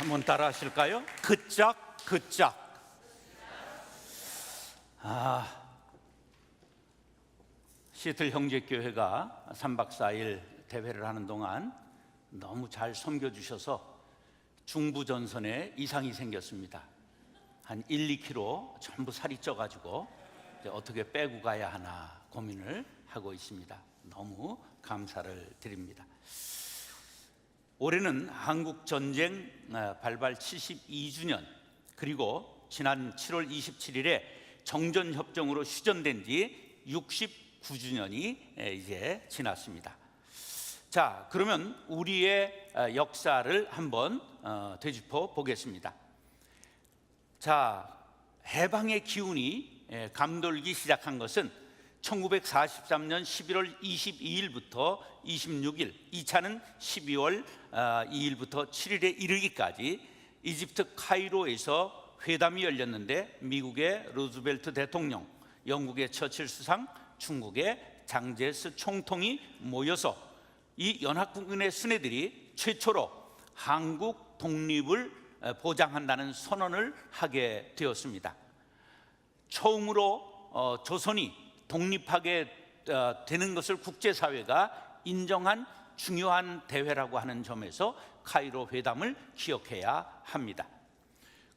한번 따라 하실까요? 그짝 그짝. 시애틀 형제교회가 3박 4일 대회를 하는 동안 너무 잘 섬겨주셔서 중부 전선에 이상이 생겼습니다. 한 1-2kg 전부 살이 쪄가지고 이제 어떻게 빼고 가야 하나 고민을 하고 있습니다. 너무 감사를 드립니다. 올해는 한국 전쟁 발발 72주년, 그리고 지난 7월 27일에 정전협정으로 휴전된 지 69주년이 이제 지났습니다. 자, 그러면 우리의 역사를 한번 되짚어 보겠습니다. 자, 해방의 기운이 감돌기 시작한 것은 1943년 11월 22일부터 26일, 2차는 12월 2일부터 7일에 이르기까지 이집트 카이로에서 회담이 열렸는데, 미국의 루즈벨트 대통령, 영국의 처칠 수상, 중국의 장제스 총통이 모여서 이 연합국군의 수뇌들이 최초로 한국 독립을 보장한다는 선언을 하게 되었습니다. 처음으로 조선이 독립하게 되는 것을 국제사회가 인정한 중요한 대회라고 하는 점에서 카이로 회담을 기억해야 합니다.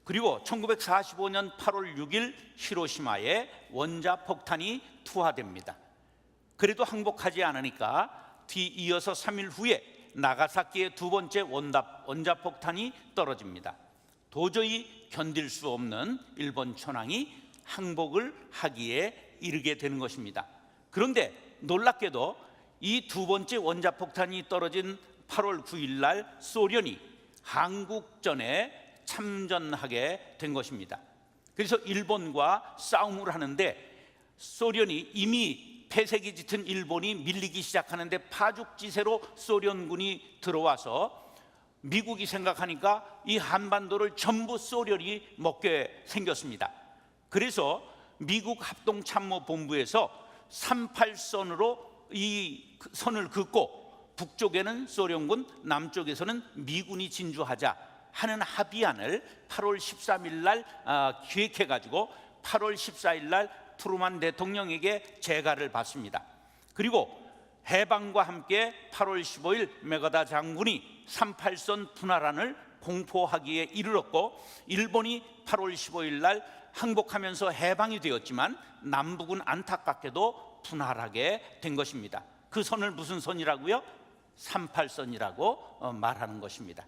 그리고 1945년 8월 6일 히로시마에 원자폭탄이 투하됩니다. 그래도 항복하지 않으니까 뒤이어서 3일 후에 나가사키의 두 번째 원자폭탄이 떨어집니다. 도저히 견딜 수 없는 일본 천황이 항복을 하기에 이르게 되는 것입니다. 그런데 놀랍게도 이 두 번째 원자폭탄이 떨어진 8월 9일 날 소련이 한국전에 참전하게 된 것입니다. 그래서 일본과 싸움을 하는데, 소련이 이미 폐색이 짙은 일본이 밀리기 시작하는데 파죽지세로 소련군이 들어와서 미국이 생각하니까 이 한반도를 전부 소련이 먹게 생겼습니다. 그래서 미국 합동참모본부에서 38선으로 이 선을 긋고 북쪽에는 소련군, 남쪽에서는 미군이 진주하자 하는 합의안을 8월 13일 날 기획해가지고 8월 14일 날 트루만 대통령에게 제가를 받습니다. 그리고 해방과 함께 8월 15일 메가다 장군이 38선 분할안을 공포하기에 이르렀고, 일본이 8월 15일 날 항복하면서 해방이 되었지만 남북은 안타깝게도 분할하게 된 것입니다. 그 선을 무슨 선이라고요? 38선이라고 말하는 것입니다.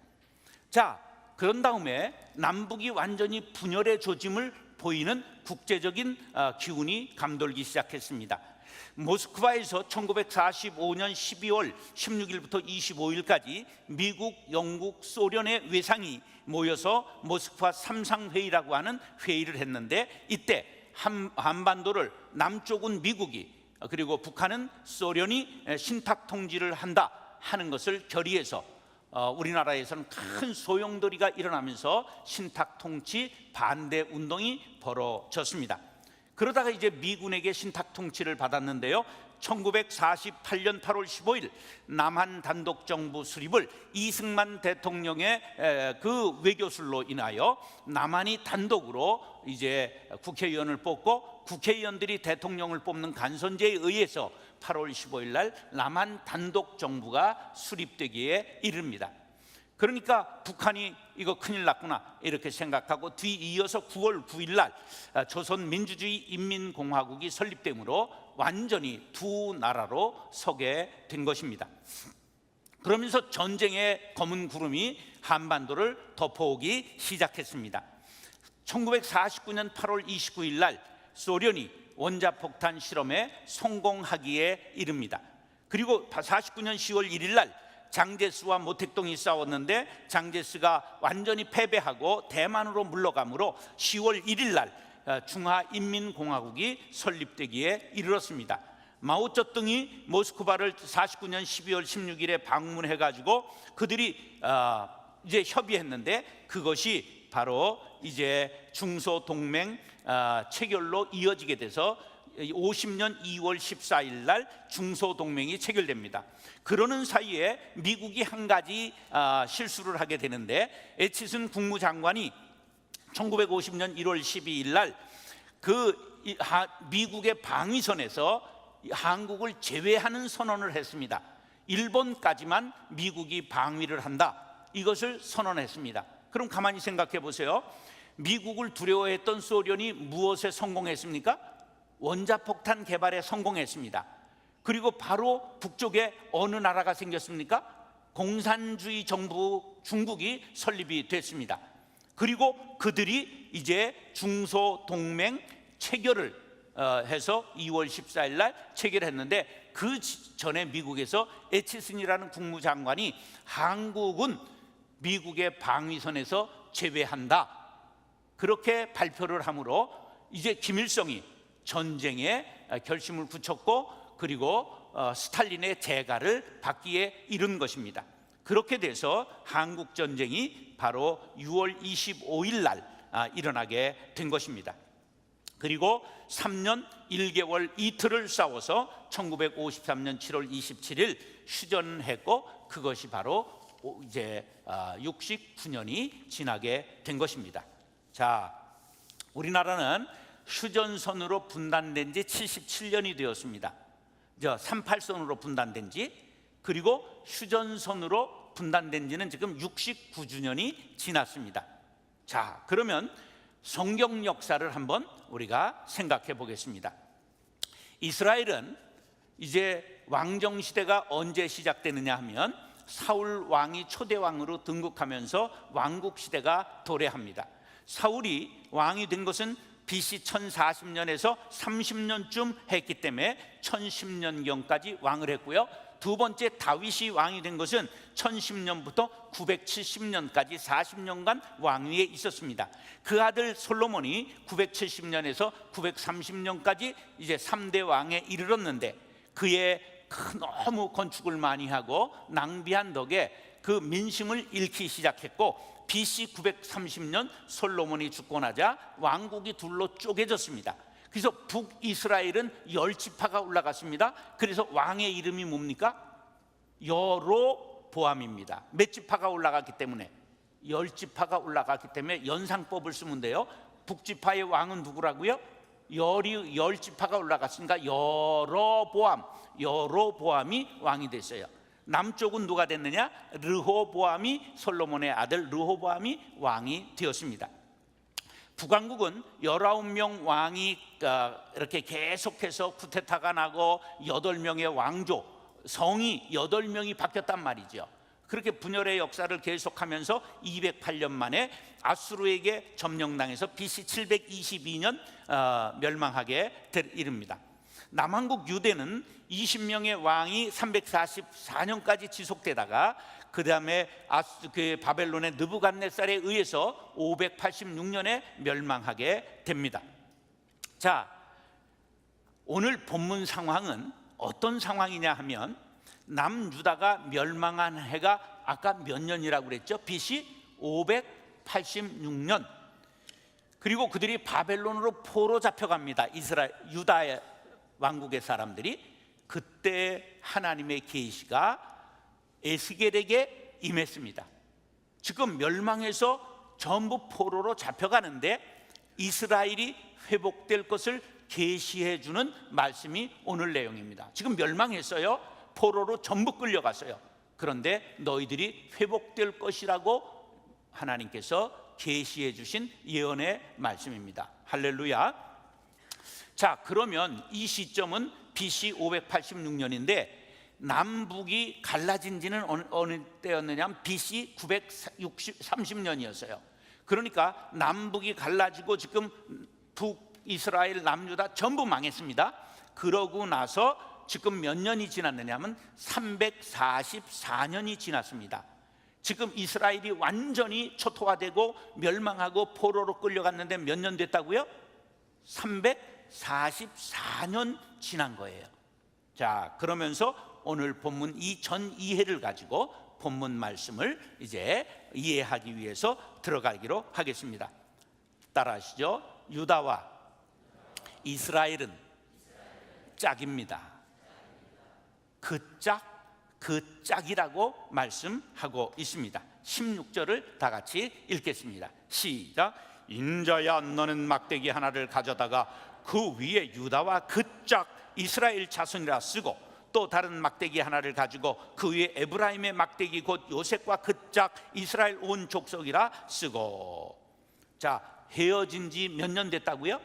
자, 그런 다음에 남북이 완전히 분열의 조짐을 보이는 국제적인 기운이 감돌기 시작했습니다. 모스크바에서 1945년 12월 16일부터 25일까지 미국, 영국, 소련의 외상이 모여서 모스크바 삼상회의라고 하는 회의를 했는데, 이때 한반도를 남쪽은 미국이, 그리고 북한은 소련이 신탁 통치를 한다 하는 것을 결의해서 우리나라에서는 큰 소용돌이가 일어나면서 신탁 통치 반대 운동이 벌어졌습니다. 그러다가 이제 미군에게 신탁 통치를 받았는데요, 1948년 8월 15일 남한 단독 정부 수립을 이승만 대통령의 그 외교술로 인하여 남한이 단독으로 이제 국회의원을 뽑고, 국회의원들이 대통령을 뽑는 간선제에 의해서 8월 15일 날 남한 단독 정부가 수립되기에 이릅니다. 그러니까 북한이 이거 큰일 났구나 이렇게 생각하고, 뒤이어서 9월 9일 날 조선민주주의 인민공화국이 설립되므로 완전히 두 나라로 서게 된 것입니다. 그러면서 전쟁의 검은 구름이 한반도를 덮어오기 시작했습니다. 1949년 8월 29일 날 소련이 원자폭탄 실험에 성공하기에 이릅니다. 그리고 49년 10월 1일 날 장제스와 모택동이 싸웠는데 장제스가 완전히 패배하고 대만으로 물러가므로 10월 1일 날 중화인민공화국이 설립되기에 이르렀습니다. 마오쩌둥이 모스크바를 49년 12월 16일에 방문해가지고 그들이 이제 협의했는데, 그것이 바로 이제 중소동맹 체결로 이어지게 돼서 50년 2월 14일 날 중소동맹이 체결됩니다. 그러는 사이에 미국이 한 가지 실수를 하게 되는데, 애치슨 국무장관이 1950년 1월 12일 날 미국의 방위선에서 한국을 제외하는 선언을 했습니다. 일본까지만 미국이 방위를 한다, 이것을 선언했습니다. 그럼 가만히 생각해 보세요. 미국을 두려워했던 소련이 무엇에 성공했습니까? 원자폭탄 개발에 성공했습니다. 그리고 바로 북쪽에 어느 나라가 생겼습니까? 공산주의 정부 중국이 설립이 됐습니다. 그리고 그들이 이제 중소동맹 체결을 해서 2월 14일 날 체결했는데, 그 전에 미국에서 애치슨이라는 국무장관이 한국은 미국의 방위선에서 제외한다, 그렇게 발표를 함으로 이제 김일성이 전쟁에 결심을 굳혔고, 그리고 스탈린의 재가를 받기에 이른 것입니다. 그렇게 돼서 한국전쟁이 바로 6월 25일 날 일어나게 된 것입니다. 그리고 3년 1개월 이틀을 싸워서 1953년 7월 27일 휴전했고, 그것이 바로 이제 69년이 지나게 된 것입니다. 자, 우리나라는 휴전선으로 분단된 지 77년이 되었습니다. 38선으로 분단된 지, 그리고 휴전선으로 분단된 지는 지금 69주년이 지났습니다. 자, 그러면 성경 역사를 한번 우리가 생각해 보겠습니다. 이스라엘은 이제 왕정 시대가 언제 시작되느냐 하면, 사울 왕이 초대 왕으로 등극하면서 왕국 시대가 도래합니다. 사울이 왕이 된 것은 BC 1040년에서 30년쯤 했기 때문에 1010년경까지 왕을 했고요. 두 번째 다윗이 왕이 된 것은 1010년부터 970년까지 40년간 왕위에 있었습니다. 그 아들 솔로몬이 970년에서 930년까지 이제 3대 왕에 이르렀는데, 그의 너무 건축을 많이 하고 낭비한 덕에 그 민심을 잃기 시작했고, BC 930년 솔로몬이 죽고 나자 왕국이 둘로 쪼개졌습니다. 그래서 북이스라엘은 10지파가 올라갔습니다. 그래서 왕의 이름이 뭡니까? 여로보암입니다. 몇 지파가 올라갔기 때문에? 10지파가 올라갔기 때문에 연상법을 쓰면 돼요. 북지파의 왕은 누구라고요? 10지파가 올라갔으니까 여로보암이 왕이 됐어요. 남쪽은 누가 됐느냐? 르호보암이, 솔로몬의 아들 르호보암이 왕이 되었습니다. 북왕국은 19명 왕이 이렇게 계속해서 쿠데타가 나고 8명의 왕조, 성이 8명이 바뀌었단 말이죠. 그렇게 분열의 역사를 계속하면서 208년 만에 아수르에게 점령당해서 BC 722년 멸망하게 이릅니다. 남한국 유대는 20명의 왕이 344년까지 지속되다가 그 다음에 바벨론의 느부갓네살에 의해서 586년에 멸망하게 됩니다. 자, 오늘 본문 상황은 어떤 상황이냐 하면, 남유다가 멸망한 해가 아까 몇 년이라고 그랬죠? BC 586년. 그리고 그들이 바벨론으로 포로 잡혀갑니다. 유다의 왕국의 사람들이. 그때 하나님의 계시가 에스겔에게 임했습니다. 지금 멸망해서 전부 포로로 잡혀가는데 이스라엘이 회복될 것을 계시해 주는 말씀이 오늘 내용입니다. 지금 멸망했어요. 포로로 전부 끌려갔어요. 그런데 너희들이 회복될 것이라고 하나님께서 계시해 주신 예언의 말씀입니다. 할렐루야. 자, 그러면 이 시점은 BC 586년인데 남북이 갈라진 지는 어느 때였느냐 하면 BC 930년이었어요. 그러니까 남북이 갈라지고 지금 북이스라엘, 남유다 전부 망했습니다. 그러고 나서 지금 몇 년이 지났느냐 하면 344년이 지났습니다. 지금 이스라엘이 완전히 초토화되고 멸망하고 포로로 끌려갔는데 몇 년 됐다고요? 344년 지난 거예요. 자, 그러면서 오늘 본문 이 전 이해를 가지고 본문 말씀을 이제 이해하기 위해서 들어가기로 하겠습니다. 따라하시죠. 유다와 이스라엘은 짝입니다. 그 짝이라고 말씀하고 있습니다. 16절을 다 같이 읽겠습니다. 시작. 인자야, 너는 막대기 하나를 가져다가 그 위에 유다와 그 짝 이스라엘 자손이라 쓰고, 또 다른 막대기 하나를 가지고 그 위에 에브라임의 막대기 곧 요셉과 그 짝 이스라엘 온 족속이라 쓰고. 자, 헤어진 지 몇 년 됐다고요?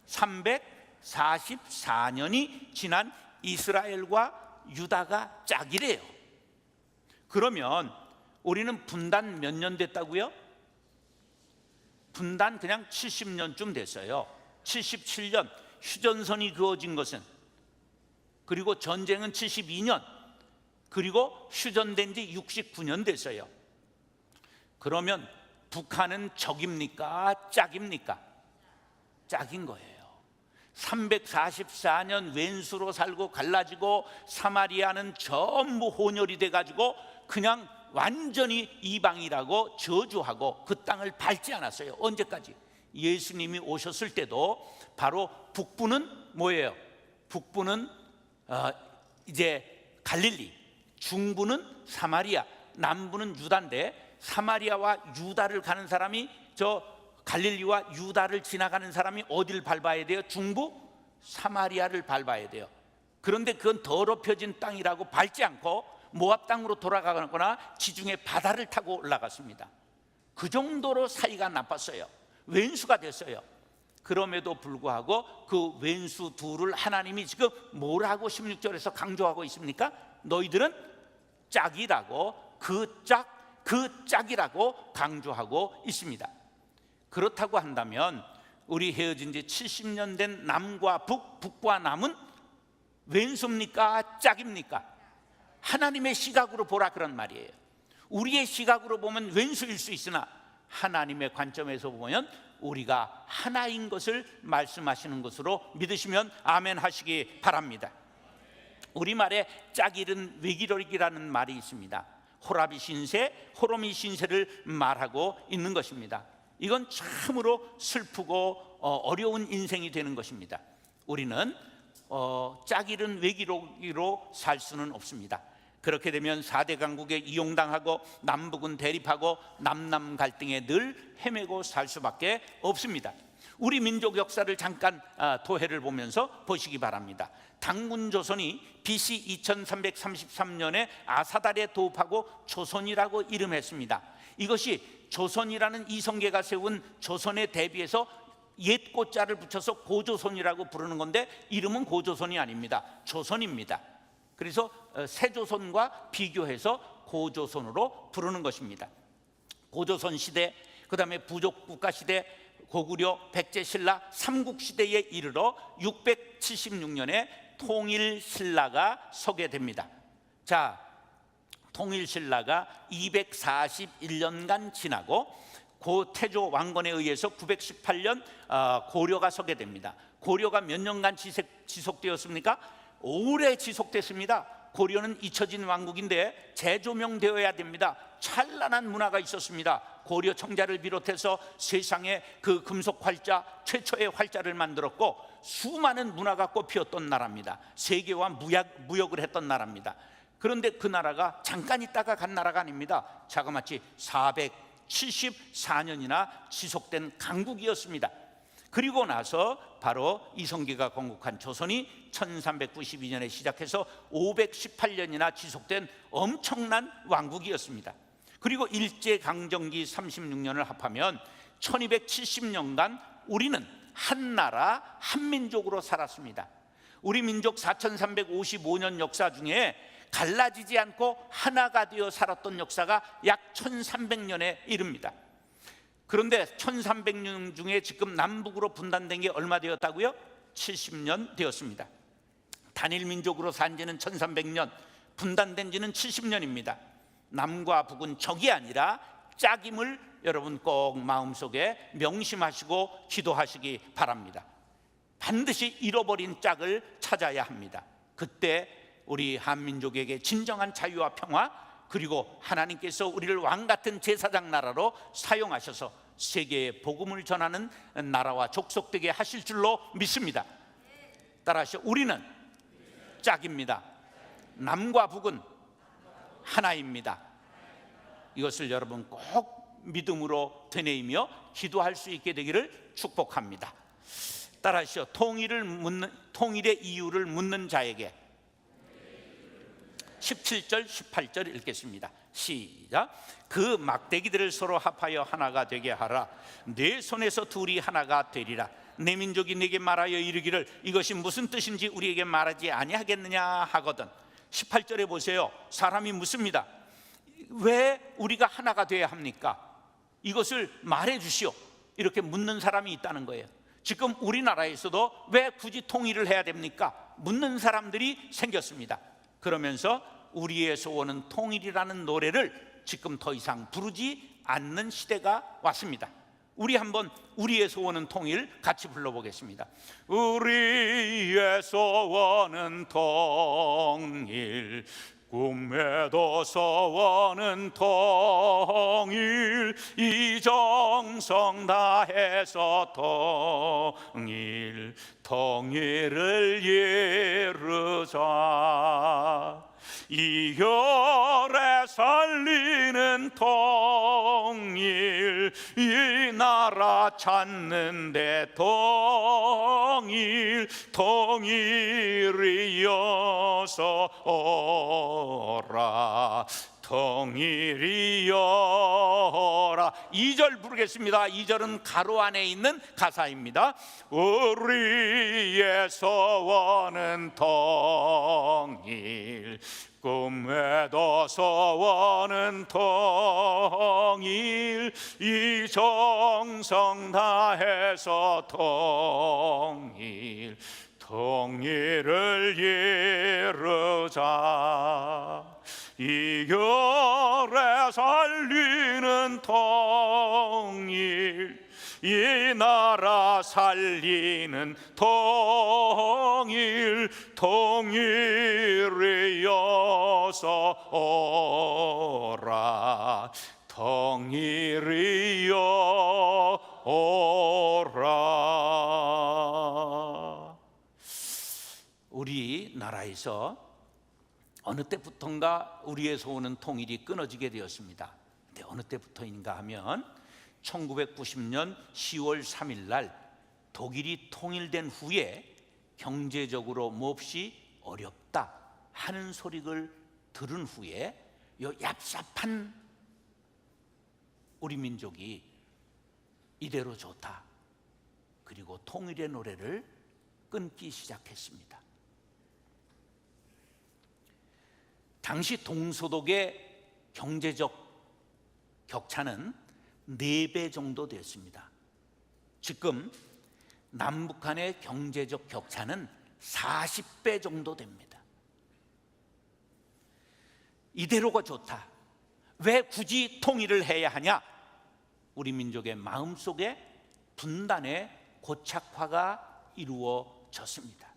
344년이 지난 이스라엘과 유다가 짝이래요. 그러면 우리는 분단 몇 년 됐다고요? 분단 그냥 70년쯤 됐어요. 77년 휴전선이 그어진 것은, 그리고 전쟁은 72년, 그리고 휴전된 지 69년 됐어요. 그러면 북한은 적입니까? 짝입니까? 짝인 거예요. 344년 왼수로 살고 갈라지고 사마리아는 전부 혼혈이 돼가지고 그냥 완전히 이방이라고 저주하고 그 땅을 밟지 않았어요. 언제까지? 예수님이 오셨을 때도 바로 북부는 뭐예요? 북부는 이제 갈릴리, 중부는 사마리아, 남부는 유다인데, 사마리아와 유다를 가는 사람이, 저 갈릴리와 유다를 지나가는 사람이 어디를 밟아야 돼요? 중부 사마리아를 밟아야 돼요. 그런데 그건 더럽혀진 땅이라고 밟지 않고 모압 땅으로 돌아가거나 지중해 바다를 타고 올라갔습니다. 그 정도로 사이가 나빴어요. 왼수가 됐어요. 그럼에도 불구하고 그 왼수 둘을 하나님이 지금 뭐라고 16절에서 강조하고 있습니까? 너희들은 짝이라고, 그 짝이라고 강조하고 있습니다. 그렇다고 한다면 우리 헤어진 지 70년 된 남과 북과 남은 왼수입니까? 짝입니까? 하나님의 시각으로 보라, 그런 말이에요. 우리의 시각으로 보면 왼수일 수 있으나 하나님의 관점에서 보면 우리가 하나인 것을 말씀하시는 것으로 믿으시면 아멘 하시기 바랍니다. 우리말에 짝이른 외기록이라는 말이 있습니다. 호라비 신세, 호로미 신세를 말하고 있는 것입니다. 이건 참으로 슬프고 어려운 인생이 되는 것입니다. 우리는 짝이른 외기록으로 살 수는 없습니다. 그렇게 되면 4대 강국에 이용당하고 남북은 대립하고 남남 갈등에 늘 헤매고 살 수밖에 없습니다. 우리 민족 역사를 잠깐 도해를 보면서 보시기 바랍니다. 당군조선이 BC 2333년에 아사달에 도읍하고 조선이라고 이름했습니다. 이것이 조선이라는 이성계가 세운 조선에 대비해서 옛 고자를 붙여서 고조선이라고 부르는 건데, 이름은 고조선이 아닙니다. 조선입니다. 그래서 세조선과 비교해서 고조선으로 부르는 것입니다. 고조선 시대, 그 다음에 부족국가 시대, 고구려, 백제, 신라, 삼국시대에 이르러 676년에 통일신라가 서게 됩니다. 자, 통일신라가 241년간 지나고 고 태조 왕건에 의해서 918년 고려가 서게 됩니다. 고려가 몇 년간 지속되었습니까? 오래 지속됐습니다. 고려는 잊혀진 왕국인데 재조명되어야 됩니다. 찬란한 문화가 있었습니다. 고려 청자를 비롯해서 세상에 그 금속 활자, 최초의 활자를 만들었고 수많은 문화가 꽃피었던 나라입니다. 세계와 무역을 했던 나라입니다. 그런데 그 나라가 잠깐 있다가 간 나라가 아닙니다. 자그마치 474년이나 지속된 강국이었습니다. 그리고 나서 바로 이성계가 건국한 조선이 1392년에 시작해서 518년이나 지속된 엄청난 왕국이었습니다. 그리고 일제강점기 36년을 합하면 1270년간 우리는 한 나라 한민족으로 살았습니다. 우리 민족 4355년 역사 중에 갈라지지 않고 하나가 되어 살았던 역사가 약 1300년에 이릅니다. 그런데 1300년 중에 지금 남북으로 분단된 게 얼마 되었다고요? 70년 되었습니다. 단일 민족으로 산 지는 1300년, 분단된 지는 70년입니다. 남과 북은 적이 아니라 짝임을 여러분 꼭 마음속에 명심하시고 기도하시기 바랍니다. 반드시 잃어버린 짝을 찾아야 합니다. 그때 우리 한민족에게 진정한 자유와 평화, 그리고 하나님께서 우리를 왕같은 제사장 나라로 사용하셔서 세계에 복음을 전하는 나라와 족속되게 하실 줄로 믿습니다. 따라하시오. 우리는 짝입니다. 남과 북은 하나입니다. 이것을 여러분 꼭 믿음으로 되뇌이며 기도할 수 있게 되기를 축복합니다. 따라하시오. 통일의 이유를 묻는 자에게 17절 18절 읽겠습니다. 시작. 그 막대기들을 서로 합하여 하나가 되게 하라. 내 손에서 둘이 하나가 되리라. 내 민족이 내게 말하여 이르기를 이것이 무슨 뜻인지 우리에게 말하지 아니하겠느냐 하거든. 18절에 보세요. 사람이 묻습니다. 왜 우리가 하나가 되어야 합니까? 이것을 말해 주시오. 이렇게 묻는 사람이 있다는 거예요. 지금 우리나라에서도 왜 굳이 통일을 해야 됩니까? 묻는 사람들이 생겼습니다. 그러면서 우리의 소원은 통일이라는 노래를 지금 더 이상 부르지 않는 시대가 왔습니다. 우리 한번 우리의 소원은 통일 같이 불러보겠습니다. 우리의 소원은 통일, 꿈에도 소원은 통일, 이정성 다해서 통일, 통일을 이루자. 이열에 살리는 통일, 이 나라 찾는데 통일, 통일이어서 오라, 통일이여라. 2절 부르겠습니다. 2절은 가로 안에 있는 가사입니다. 우리의 소원은 통일, 꿈에도 소원은 통일, 이 정성 다해서 통일, 통일을 이루자. 이결에 살리는 통일, 이 나라 살리는 통일, 통일이여서 오라, 통일이여 오라. 우리나라에서 어느 때부터인가 우리의 소원은 통일이 끊어지게 되었습니다. 근데 어느 때부터인가 하면 1990년 10월 3일 날 독일이 통일된 후에 경제적으로 몹시 어렵다 하는 소리를 들은 후에 이 얍삽한 우리 민족이 이대로 좋다, 그리고 통일의 노래를 끊기 시작했습니다. 당시 동서독의 경제적 격차는 4배 정도 됐습니다. 지금 남북한의 경제적 격차는 40배 정도 됩니다. 이대로가 좋다, 왜 굳이 통일을 해야 하냐? 우리 민족의 마음속에 분단의 고착화가 이루어졌습니다.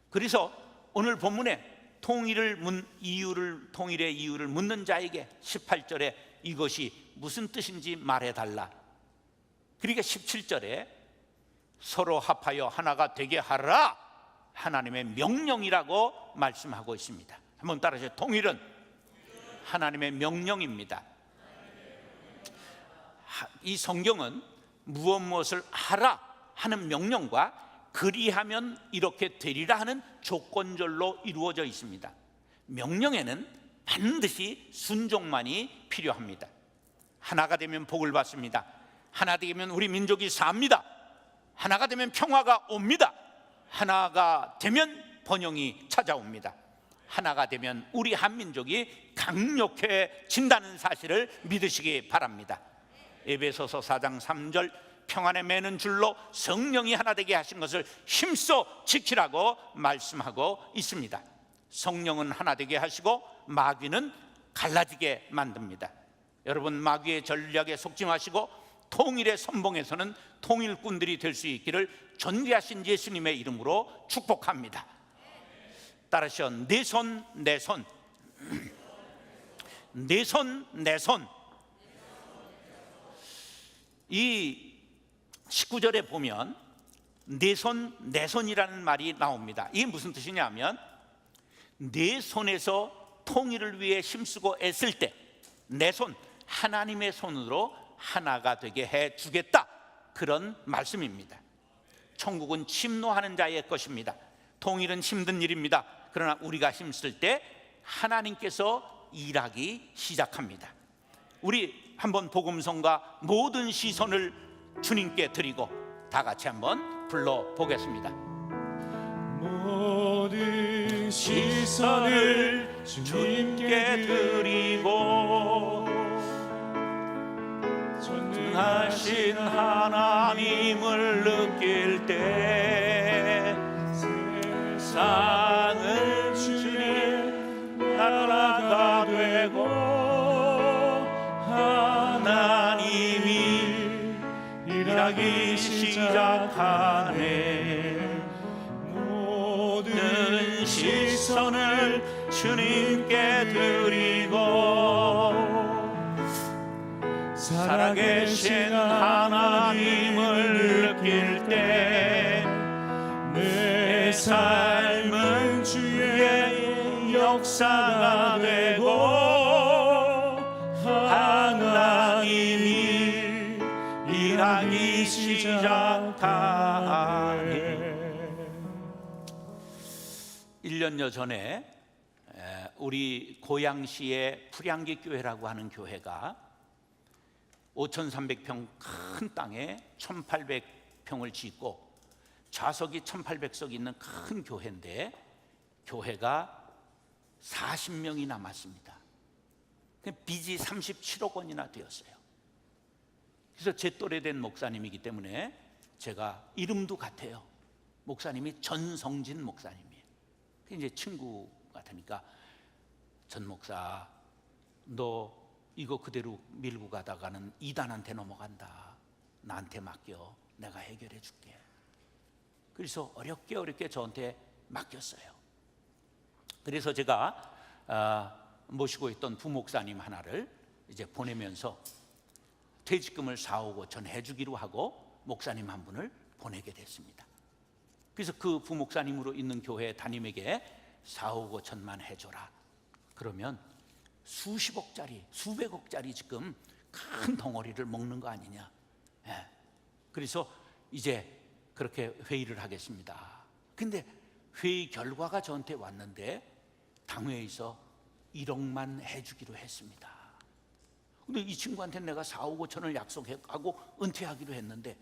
그래서 오늘 본문에 통일의 이유를 묻는 자에게 18절에 이것이 무슨 뜻인지 말해달라. 그러니까 17절에 서로 합하여 하나가 되게 하라, 하나님의 명령이라고 말씀하고 있습니다. 한번 따라하세요. 통일은 하나님의 명령입니다. 이 성경은 무엇을 하라 하는 명령과 그리하면 이렇게 되리라 하는 조건절로 이루어져 있습니다. 명령에는 반드시 순종만이 필요합니다. 하나가 되면 복을 받습니다. 하나 되면 우리 민족이 삽니다. 하나가 되면 평화가 옵니다. 하나가 되면 번영이 찾아옵니다. 하나가 되면 우리 한민족이 강력해진다는 사실을 믿으시기 바랍니다. 에베소서 4장 3절 평안에 매는 줄로 성령이 하나 되게 하신 것을 힘써 지키라고 말씀하고 있습니다. 성령은 하나 되게 하시고 마귀는 갈라지게 만듭니다. 여러분, 마귀의 전략에 속지 마시고 통일의 선봉에서는 통일꾼들이 될 수 있기를 존귀하신 예수님의 이름으로 축복합니다. 따라서 내 손, 내 손, 내 손, 내 손. 이 19절에 보면 내손이라는 말이 나옵니다. 이게 무슨 뜻이냐면 내 손에서 통일을 위해 힘쓰고 애쓸 때 내 손, 하나님의 손으로 하나가 되게 해 주겠다, 그런 말씀입니다. 천국은 침노하는 자의 것입니다. 통일은 힘든 일입니다. 그러나 우리가 힘쓸 때 하나님께서 일하기 시작합니다. 우리 한번 복음성가 모든 시선을 주님께 드리고 다 같이 한번 불러보겠습니다. 모든 시선을 주님께 드리고 전능하신 하나님을 느낄 때 세상은 주의 나라가 되고 하나님이 일하기 시작하네. 모든 시선을 주님께 드리고 살아계신 하나님을 느낄 때 내 삶은 주의 역사가 되고 하나님이 일하기 시작하네. 1년여 전에 우리 고양시의 풀향기 교회라고 하는 교회가 5,300평 큰 땅에 1,800평을 짓고 좌석이 1,800석 있는 큰 교회인데 교회가 40명이 남았습니다. 빚이 37억 원이나 되었어요. 그래서 제 또래 된 목사님이기 때문에 제가 이름도 같아요. 목사님이 전성진 목사님이에요. 이제 친구 같으니까 전 목사, 너 이거 그대로 밀고 가다가는 이단한테 넘어간다. 나한테 맡겨. 내가 해결해 줄게. 그래서 어렵게 저한테 맡겼어요. 그래서 제가 모시고 있던 부목사님 하나를 이제 보내면서 퇴직금을 4억 5천 해주기로 하고 목사님 한 분을 보내게 됐습니다. 그래서 그 부목사님으로 있는 교회 담임에게 4억 5천만 해줘라. 그러면 수십억짜리, 수백억짜리 지금 큰 덩어리를 먹는 거 아니냐. 그래서 이제 그렇게 회의를 하겠습니다. 근데 회의 결과가 저한테 왔는데 당회에서 1억만 해주기로 했습니다. 근데 이 친구한테 내가 4억 5천을 약속하고 은퇴하기로 했는데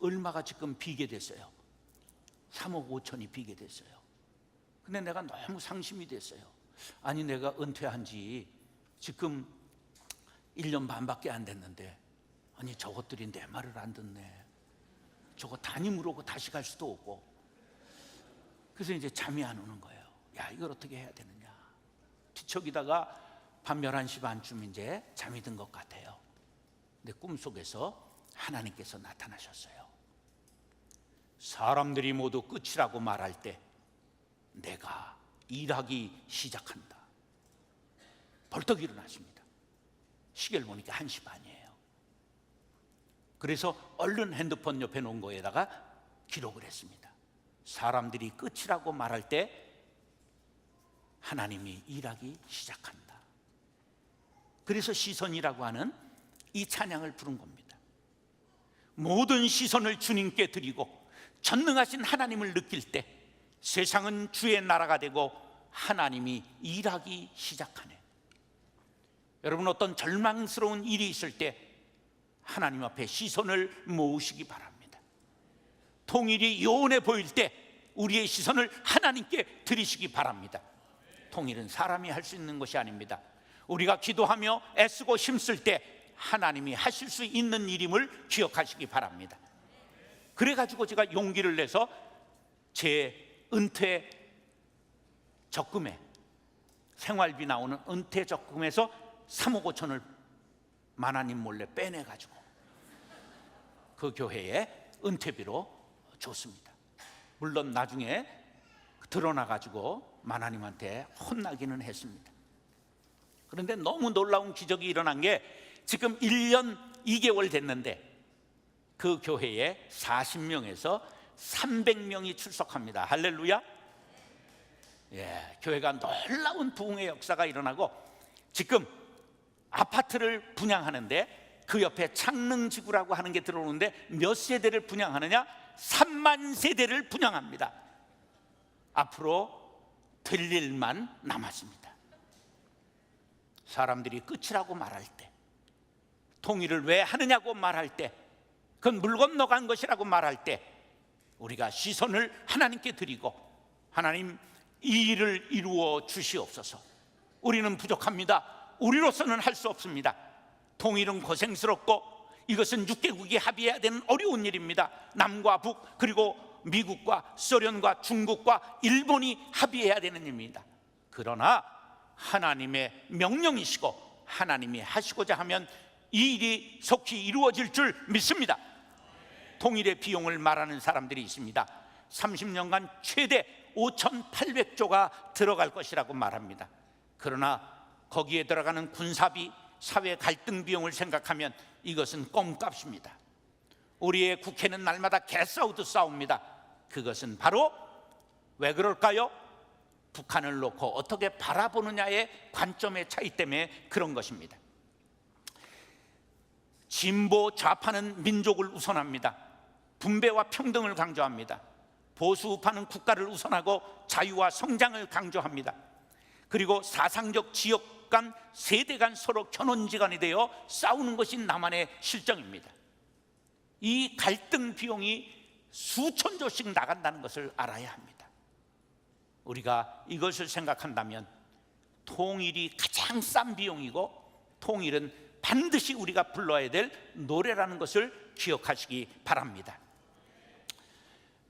얼마가 지금 비게 됐어요? 3억 5천이 비게 됐어요. 근데 내가 너무 상심이 됐어요. 아니 내가 은퇴한 지 지금 1년 반밖에 안 됐는데 아니 저것들이 내 말을 안 듣네. 저거 담임으로 오고 다시 갈 수도 없고. 그래서 이제 잠이 안 오는 거예요. 야, 이걸 어떻게 해야 되느냐. 뒤척이다가 밤 11시 반쯤 이제 잠이 든 것 같아요. 근데 꿈속에서 하나님께서 나타나셨어요. 사람들이 모두 끝이라고 말할 때 내가 일하기 시작한다. 벌떡 일어났습니다. 시계를 보니까 1시 반이에요. 그래서 얼른 핸드폰 옆에 놓은 거에다가 기록을 했습니다. 사람들이 끝이라고 말할 때 하나님이 일하기 시작한다. 그래서 시선이라고 하는 이 찬양을 부른 겁니다. 모든 시선을 주님께 드리고 전능하신 하나님을 느낄 때 세상은 주의 나라가 되고 하나님이 일하기 시작하네. 여러분, 어떤 절망스러운 일이 있을 때 하나님 앞에 시선을 모으시기 바랍니다. 통일이 요원해 보일 때 우리의 시선을 하나님께 드리시기 바랍니다. 통일은 사람이 할 수 있는 것이 아닙니다. 우리가 기도하며 애쓰고 힘쓸 때 하나님이 하실 수 있는 일임을 기억하시기 바랍니다. 그래가지고 제가 용기를 내서 제 은퇴 적금에, 생활비 나오는 은퇴 적금에서 3억 5천을 만화님 몰래 빼내가지고 그 교회에 은퇴비로 줬습니다. 물론 나중에 드러나가지고 만화님한테 혼나기는 했습니다. 그런데 너무 놀라운 기적이 일어난 게 지금 1년 2개월 됐는데 그 교회에 40명에서 300명이 출석합니다. 할렐루야. 예, 교회가 놀라운 부흥의 역사가 일어나고, 지금 아파트를 분양하는데 그 옆에 창릉지구라고 하는 게 들어오는데 몇 세대를 분양하느냐? 3만 세대를 분양합니다. 앞으로 될 일만 남았습니다. 사람들이 끝이라고 말할 때, 통일을 왜 하느냐고 말할 때, 그건 물 건너간 것이라고 말할 때, 우리가 시선을 하나님께 드리고, 하나님 이 일을 이루어 주시옵소서. 우리는 부족합니다. 우리로서는 할 수 없습니다. 통일은 고생스럽고 이것은 6개국이 합의해야 되는 어려운 일입니다. 남과 북, 그리고 미국과 소련과 중국과 일본이 합의해야 되는 일입니다. 그러나 하나님의 명령이시고 하나님이 하시고자 하면 이 일이 속히 이루어질 줄 믿습니다. 통일의 비용을 말하는 사람들이 있습니다. 30년간 최대 5,800조가 들어갈 것이라고 말합니다. 그러나 거기에 들어가는 군사비, 사회 갈등 비용을 생각하면 이것은 껌값입니다. 우리의 국회는 날마다 개싸우듯 싸웁니다. 그것은 바로 왜 그럴까요? 북한을 놓고 어떻게 바라보느냐의 관점의 차이 때문에 그런 것입니다. 진보 좌파는 민족을 우선합니다. 분배와 평등을 강조합니다. 보수 우파는 국가를 우선하고 자유와 성장을 강조합니다. 그리고 사상적 지역 간, 세대 간 서로 견원지간이 되어 싸우는 것이 남한의 실정입니다. 이 갈등 비용이 수천조씩 나간다는 것을 알아야 합니다. 우리가 이것을 생각한다면 통일이 가장 싼 비용이고, 통일은 반드시 우리가 불러야 될 노래라는 것을 기억하시기 바랍니다.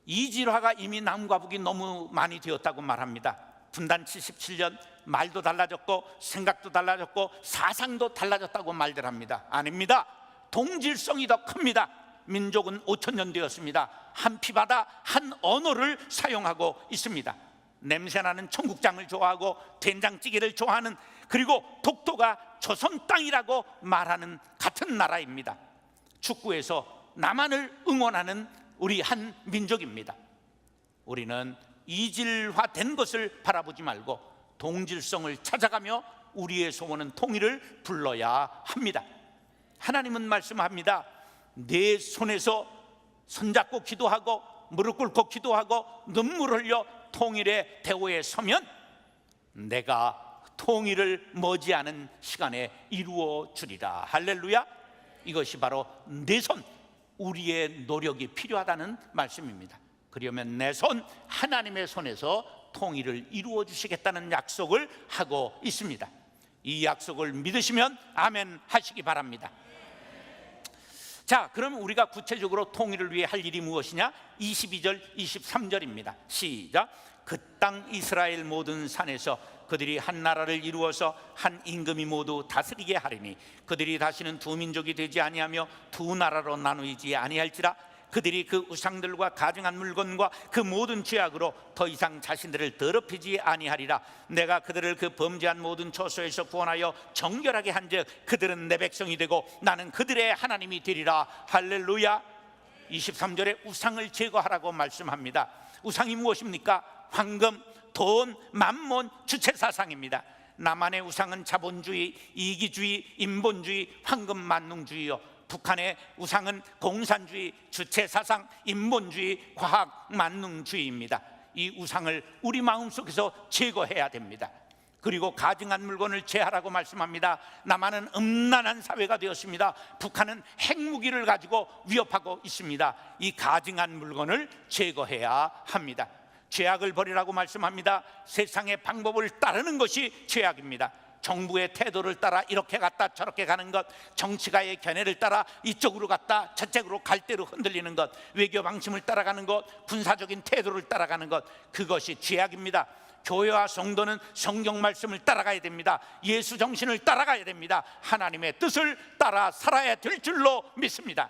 이질화가 이미 남과 북이 너무 많이 되었다고 말합니다. 분단 77년 말도 달라졌고 생각도 달라졌고 사상도 달라졌다고 말들 합니다. 아닙니다. 동질성이 더 큽니다. 민족은 5,000년 되었습니다. 한 피바다 한 언어를 사용하고 있습니다. 냄새나는 청국장을 좋아하고 된장찌개를 좋아하는, 그리고 독도가 조선 땅이라고 말하는 같은 나라입니다. 축구에서 남한을 응원하는 우리 한 민족입니다. 우리는 이질화된 것을 바라보지 말고 동질성을 찾아가며 우리의 소원은 통일을 불러야 합니다. 하나님은 말씀합니다. 내 손에서 손잡고 기도하고 무릎 꿇고 기도하고 눈물 흘려 통일의 대오에 서면 내가 통일을 머지않은 시간에 이루어 주리라. 할렐루야. 이것이 바로 내 손, 우리의 노력이 필요하다는 말씀입니다. 그러면 내 손, 하나님의 손에서 통일을 이루어 주시겠다는 약속을 하고 있습니다. 이 약속을 믿으시면 아멘 하시기 바랍니다. 자, 그럼 우리가 구체적으로 통일을 위해 할 일이 무엇이냐? 22절 23절입니다 시작. 그 땅 이스라엘 모든 산에서 그들이 한 나라를 이루어서 한 임금이 모두 다스리게 하리니 그들이 다시는 두 민족이 되지 아니하며 두 나라로 나누이지 아니할지라. 그들이 그 우상들과 가증한 물건과 그 모든 죄악으로 더 이상 자신들을 더럽히지 아니하리라. 내가 그들을 그 범죄한 모든 처소에서 구원하여 정결하게 한즉 그들은 내 백성이 되고 나는 그들의 하나님이 되리라. 할렐루야. 23절에 우상을 제거하라고 말씀합니다. 우상이 무엇입니까? 황금, 돈, 만몬, 주체사상입니다. 남한의 우상은 자본주의, 이기주의, 인본주의, 황금 만능주의요. 북한의 우상은 공산주의, 주체사상, 인본주의, 과학 만능주의입니다. 이 우상을 우리 마음속에서 제거해야 됩니다. 그리고 가증한 물건을 제하라고 말씀합니다. 남한은 음란한 사회가 되었습니다. 북한은 핵무기를 가지고 위협하고 있습니다. 이 가증한 물건을 제거해야 합니다. 죄악을 버리라고 말씀합니다. 세상의 방법을 따르는 것이 죄악입니다. 정부의 태도를 따라 이렇게 갔다 저렇게 가는 것, 정치가의 견해를 따라 이쪽으로 갔다 저쪽으로 갈대로 흔들리는 것, 외교 방침을 따라가는 것, 군사적인 태도를 따라가는 것, 그것이 죄악입니다. 교회와 성도는 성경 말씀을 따라가야 됩니다. 예수 정신을 따라가야 됩니다. 하나님의 뜻을 따라 살아야 될 줄로 믿습니다.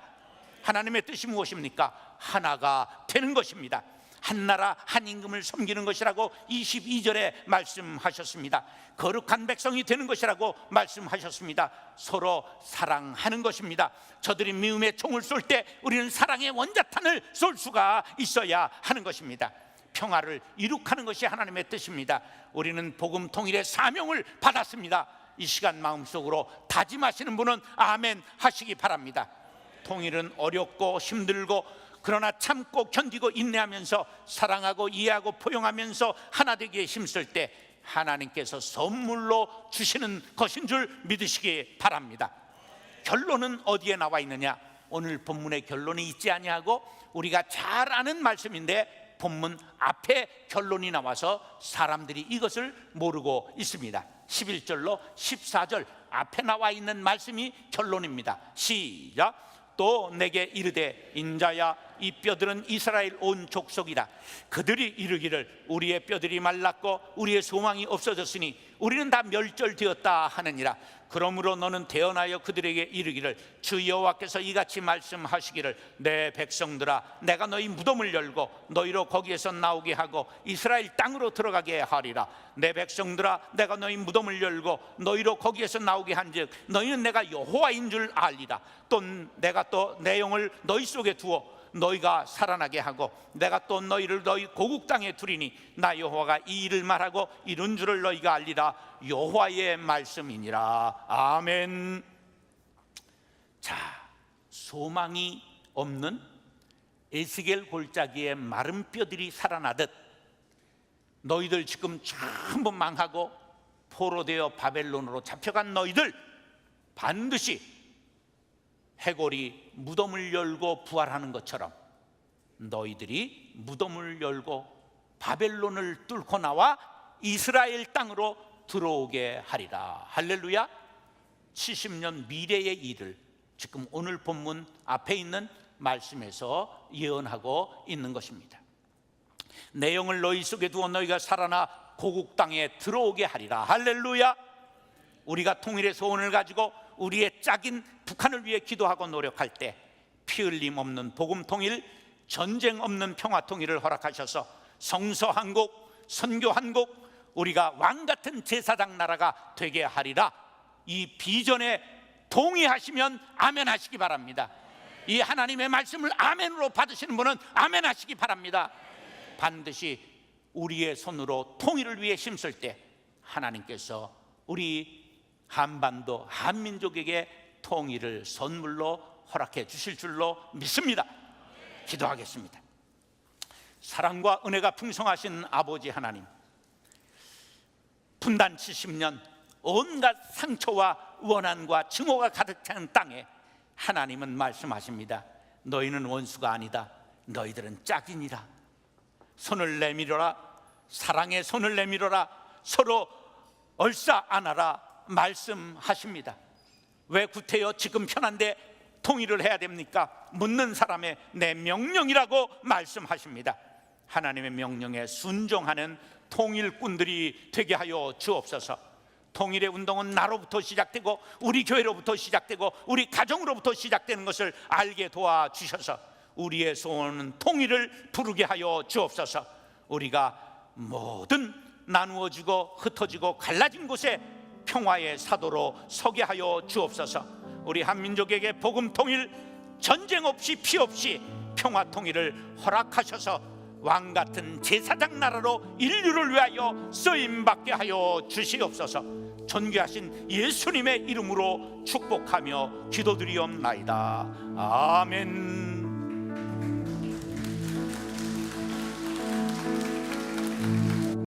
하나님의 뜻이 무엇입니까? 하나가 되는 것입니다. 한 나라 한 임금을 섬기는 것이라고 22절에 말씀하셨습니다. 거룩한 백성이 되는 것이라고 말씀하셨습니다. 서로 사랑하는 것입니다. 저들이 미움의 총을 쏠 때 우리는 사랑의 원자탄을 쏠 수가 있어야 하는 것입니다. 평화를 이룩하는 것이 하나님의 뜻입니다. 우리는 복음 통일의 사명을 받았습니다. 이 시간 마음속으로 다짐하시는 분은 아멘 하시기 바랍니다. 통일은 어렵고 힘들고 그러나 참고 견디고 인내하면서 사랑하고 이해하고 포용하면서 하나 되기에 힘쓸 때 하나님께서 선물로 주시는 것인 줄 믿으시기 바랍니다. 결론은 어디에 나와 있느냐? 오늘 본문의 결론이 있지 아니하고 우리가 잘 아는 말씀인데 본문 앞에 결론이 나와서 사람들이 이것을 모르고 있습니다. 11절로 14절 앞에 나와 있는 말씀이 결론입니다. 시작. 또 내게 이르되 인자야 이 뼈들은 이스라엘 온 족속이라. 그들이 이르기를 우리의 뼈들이 말랐고 우리의 소망이 없어졌으니 우리는 다 멸절되었다 하느니라. 그러므로 너는 대언하여 그들에게 이르기를 주 여호와께서 이같이 말씀하시기를 내 백성들아 내가 너희 무덤을 열고 너희로 거기에서 나오게 하고 이스라엘 땅으로 들어가게 하리라. 내 백성들아 내가 너희 무덤을 열고 너희로 거기에서 나오게 한즉 너희는 내가 여호와인 줄 알리라. 또 내가 또 내 영을 너희 속에 두어 너희가 살아나게 하고 내가 또 너희를 너희 고국 땅에 두리니 나 여호와가 이 일을 말하고 이룬 줄을 너희가 알리라. 여호와의 말씀이니라. 아멘. 자, 소망이 없는 에스겔 골짜기에 마른 뼈들이 살아나듯 너희들 지금 전부 망하고 포로되어 바벨론으로 잡혀간 너희들 반드시 해골이 무덤을 열고 부활하는 것처럼 너희들이 무덤을 열고 바벨론을 뚫고 나와 이스라엘 땅으로 들어오게 하리라. 할렐루야. 70년 미래의 일을 지금 오늘 본문 앞에 있는 말씀에서 예언하고 있는 것입니다. 내 영을 너희 속에 두어 너희가 살아나 고국 땅에 들어오게 하리라. 할렐루야. 우리가 통일의 소원을 가지고 우리의 짝인 북한을 위해 기도하고 노력할 때 피 흘림 없는 복음 통일, 전쟁 없는 평화 통일을 허락하셔서 성서 한국, 선교 한국, 우리가 왕 같은 제사장 나라가 되게 하리라. 이 비전에 동의하시면 아멘 하시기 바랍니다. 이 하나님의 말씀을 아멘으로 받으시는 분은 아멘 하시기 바랍니다. 반드시 우리의 손으로 통일을 위해 힘쓸 때 하나님께서 우리 한반도 한민족에게 통일을 선물로 허락해 주실 줄로 믿습니다. 기도하겠습니다. 사랑과 은혜가 풍성하신 아버지 하나님, 분단 70년 온갖 상처와 원한과 증오가 가득 찬 땅에 하나님은 말씀하십니다. 너희는 원수가 아니다. 너희들은 짝이니라. 손을 내밀어라. 사랑의 손을 내밀어라. 서로 얼싸 안아라 말씀하십니다. 왜 구태여 지금 편한데 통일을 해야 됩니까? 묻는 사람의 내 명령이라고 말씀하십니다. 하나님의 명령에 순종하는 통일꾼들이 되게 하여 주옵소서. 통일의 운동은 나로부터 시작되고 우리 교회로부터 시작되고 우리 가정으로부터 시작되는 것을 알게 도와주셔서 우리의 소원은 통일을 부르게 하여 주옵소서. 우리가 모든 나누어지고 흩어지고 갈라진 곳에 평화의 사도로 서게 하여 주옵소서. 우리 한민족에게 복음 통일, 전쟁 없이 피 없이 평화 통일을 허락하셔서 왕같은 제사장 나라로 인류를 위하여 쓰임받게 하여 주시옵소서. 존귀하신 예수님의 이름으로 축복하며 기도드리옵나이다. 아멘.